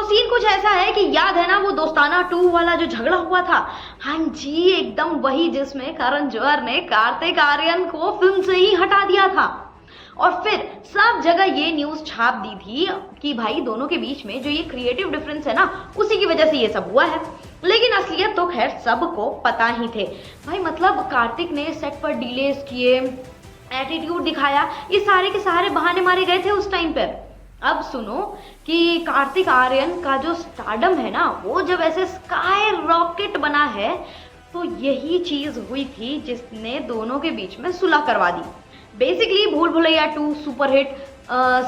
Scene कुछ ऐसा है कि याद है ना वो दोस्ताना 2 वाला जो झगड़ा हुआ था। हाँ जी, एकदम वही जिसमें करण जौहर ने कार्तिक आर्यन को फिल्म से ही हटा दिया था। और फिर सब जगह ये न्यूज छाप दी थी कि भाई दोनों के बीच में जो ये क्रिएटिव डिफरेंस है ना, उसी की वजह से ये सब हुआ है। लेकिन असलियत तो खैर सबको पता ही थे भाई। मतलब कार्तिक ने सेट पर डिलेस किए, एटीट्यूड दिखाया, ये सारे के सारे बहाने मारे गए थे उस टाइम पर। अब सुनो कि कार्तिक आर्यन का जो स्टारडम है ना, वो जब ऐसे स्काई रॉकेट बना है, तो यही चीज हुई थी जिसने दोनों के बीच में सुलह करवा दी। बेसिकली भूल भुलैया 2 सुपरहिट,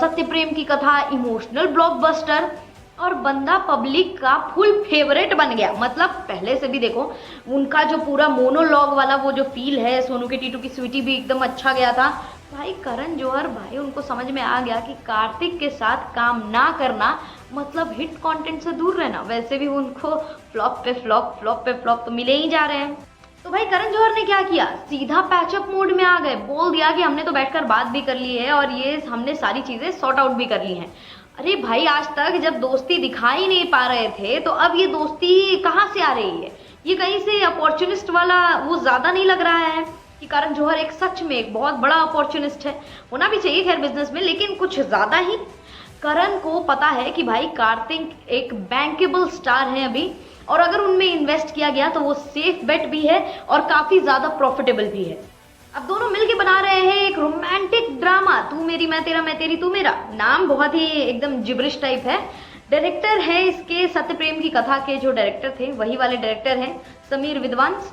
सत्य प्रेम की कथा इमोशनल ब्लॉकबस्टर, और बंदा पब्लिक का फुल फेवरेट बन गया। मतलब पहले से भी देखो उनका जो पूरा मोनोलॉग वाला वो जो फील है, सोनू के टीटू की स्वीटी भी एकदम अच्छा गया था भाई। करण जौहर भाई उनको समझ में आ गया कि कार्तिक के साथ काम ना करना मतलब हिट कंटेंट से दूर रहना। वैसे भी उनको फ्लॉप पे फ्लॉप, फ्लॉप पे फ्लॉप तो मिले ही जा रहे हैं। तो भाई करण जौहर ने क्या किया, सीधा पैचअप मोड में आ गए। बोल दिया कि हमने तो बैठकर बात भी कर ली है और ये हमने सारी चीजें सॉर्ट आउट भी कर ली हैं। अरे भाई आज तक जब दोस्ती दिखा ही नहीं पा रहे थे, तो अब ये दोस्ती कहाँ से आ रही है? ये कहीं से अपॉर्चुनिस्ट वाला वो ज्यादा नहीं लग रहा है कि करण जौहर एक सच में एक बहुत बड़ा अपॉर्चुनिस्ट है? होना भी चाहिए खैर बिजनेस में, लेकिन कुछ ज्यादा ही। करण को पता है कि भाई कार्तिक एक बैंकेबल स्टार है अभी, और अगर उनमें इन्वेस्ट किया गया तो वो सेफ बेट भी है और काफी ज्यादा प्रॉफिटेबल भी है। अब दोनों मिलके बना रहे हैं एक रोमांटिक ड्रामा, तू मेरी मैं तेरा, मैं तेरी तू मेरा। नाम बहुत ही एकदम जिब्रिश टाइप है। डायरेक्टर है इसके सत्य प्रेम की कथा के जो डायरेक्टर थे, वही वाले डायरेक्टर हैं समीर विद्वांस,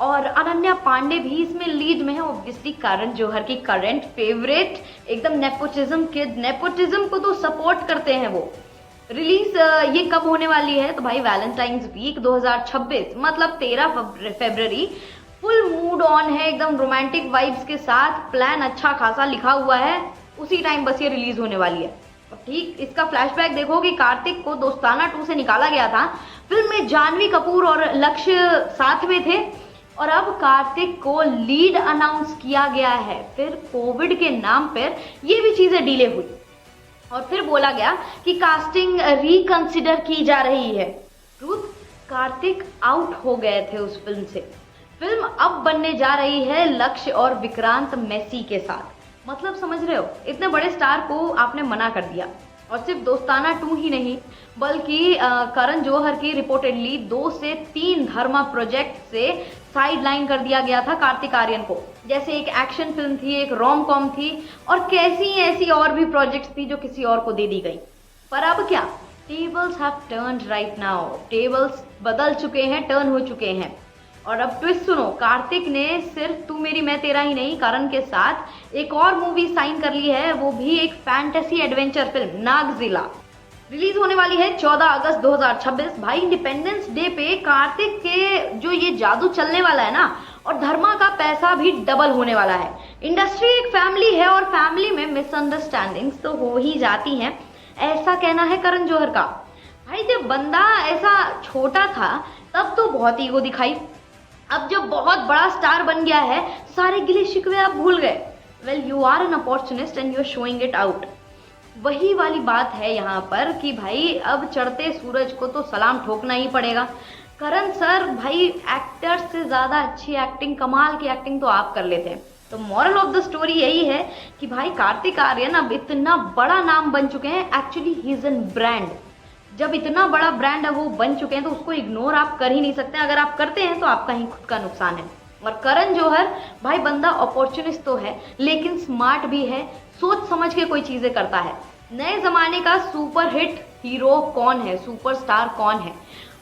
और अनन्या पांडे भी इसमें लीड में है। ऑब्वियसली करण जौहर की करंट फेवरेट, एकदम नेपोटिज्म के, नेपोटिज्म को तो सपोर्ट करते हैं वो। रिलीज ये कब होने वाली है? तो भाई वैलेंटाइंस वीक 2026, मतलब 13 फरवरी। फुल मूड ऑन है, एकदम रोमांटिक वाइब्स के साथ, प्लान अच्छा खासा लिखा हुआ है, उसी टाइम बस ये रिलीज होने वाली है। ठीक इसका फ्लैशबैक देखो कि कार्तिक को दोस्ताना 2 से निकाला गया था। फिल्म में जानवी कपूर और लक्ष्य साथ में थे, और अब कार्तिक को लीड अनाउंस किया गया है। फिर कोविड के नाम पर ये भी चीजें डिले हुई, और फिर बोला गया कि कास्टिंग रिकंसिडर की जा रही है। ट्रूथ, कार्तिक आउट हो गए थे उस फिल्म से। फिल्म अब बनने जा रही है लक्ष्य और विक्रांत मैसी के साथ। मतलब समझ रहे हो, इतने बड़े स्टार को आपने मना कर दिया। और सिर्फ दोस्ताना 2 ही नहीं, बल्कि करण जौहर की रिपोर्टेडली 2 से 3 धर्मा प्रोजेक्ट से साइड लाइन कर दिया गया था कार्तिक आर्यन को। जैसे एक एक्शन फिल्म थी, एक रोम कॉम थी, और कैसी ऐसी और भी प्रोजेक्ट्स थी जो किसी और को दे दी गई। पर अब क्या, tables have turned right now. Tables बदल चुके हैं, टर्न हो चुके हैं। और अब ट्विस्ट सुनो, कार्तिक ने सिर्फ तू मेरी मैं तेरा ही नहीं, करण के साथ एक और मूवी साइन कर ली है, वो भी एक फैंटेसी एडवेंचर फिल्म नागजिला। रिलीज होने वाली है 14 अगस्त 2026। भाई इंडिपेंडेंस डे पे कार्तिक के जो ये जादू चलने वाला है ना, और धर्मा का पैसा भी डबल होने वाला है। इंडस्ट्री एक फैमिली है, और फैमिली में मिसअंडरस्टैंडिंग्स तो हो ही जाती हैं, ऐसा कहना है करण जौहर का। भाई जब बंदा ऐसा छोटा था तब तो बहुत ईगो दिखाई, अब जब बहुत बड़ा स्टार बन गया है सारे गिले शिकवे आप भूल गए। Well you are an opportunist and you are showing it out. वही वाली बात है यहाँ पर कि भाई अब चढ़ते सूरज को तो सलाम ठोकना ही पड़ेगा। करण सर भाई एक्टर से ज्यादा अच्छी एक्टिंग, कमाल की एक्टिंग तो आप कर लेते हैं। तो मॉरल ऑफ द स्टोरी यही है कि भाई कार्तिक आर्यन अब इतना बड़ा नाम बन चुके हैं, actually he is an brand. जब इतना बड़ा ब्रांड है वो बन चुके हैं तो उसको इग्नोर आप कर ही नहीं सकते। अगर आप करते हैं तो आपका ही खुद का नुकसान है। और करण जौहर भाई बंदा अपॉर्चुनिस्ट तो है, लेकिन स्मार्ट भी है, सोच समझ के कोई चीजें करता है। नए जमाने का सुपरहिट हीरो कौन है, सुपरस्टार कौन है,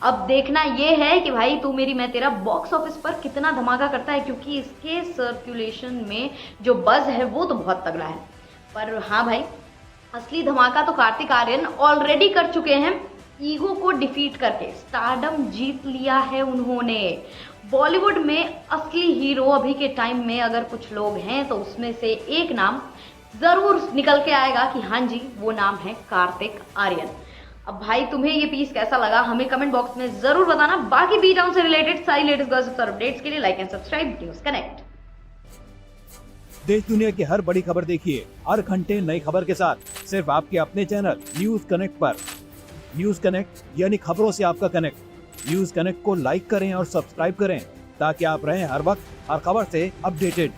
अब देखना ये है कि भाई तू मेरी मैं तेरा बॉक्स ऑफिस पर कितना धमाका करता है, क्योंकि इसके सर्कुलेशन में जो बज है वो तो बहुत तगड़ा है। पर हाँ भाई, असली धमाका तो कार्तिक आर्यन ऑलरेडी कर चुके हैं। ईगो को डिफीट करके स्टारडम जीत लिया है उन्होंने। बॉलीवुड में असली हीरो अभी के टाइम में अगर कुछ लोग हैं तो उसमें से एक नाम जरूर निकल के आएगा कि हाँ जी वो नाम है कार्तिक आर्यन। अब भाई तुम्हें ये पीस कैसा लगा हमें कमेंट बॉक्स में जरूर बताना। बाकी बी टाउन से रिलेटेड सारी लेटेस्ट गॉसिप्स और अपडेट्स के लिए like and subscribe news connect. देश दुनिया की हर बड़ी खबर देखिए हर घंटे नई खबर के साथ सिर्फ आपके अपने चैनल न्यूज़ कनेक्ट पर। न्यूज कनेक्ट यानी खबरों से आपका कनेक्ट। न्यूज कनेक्ट को लाइक करें और सब्सक्राइब करें ताकि आप रहें हर वक्त हर खबर से अपडेटेड।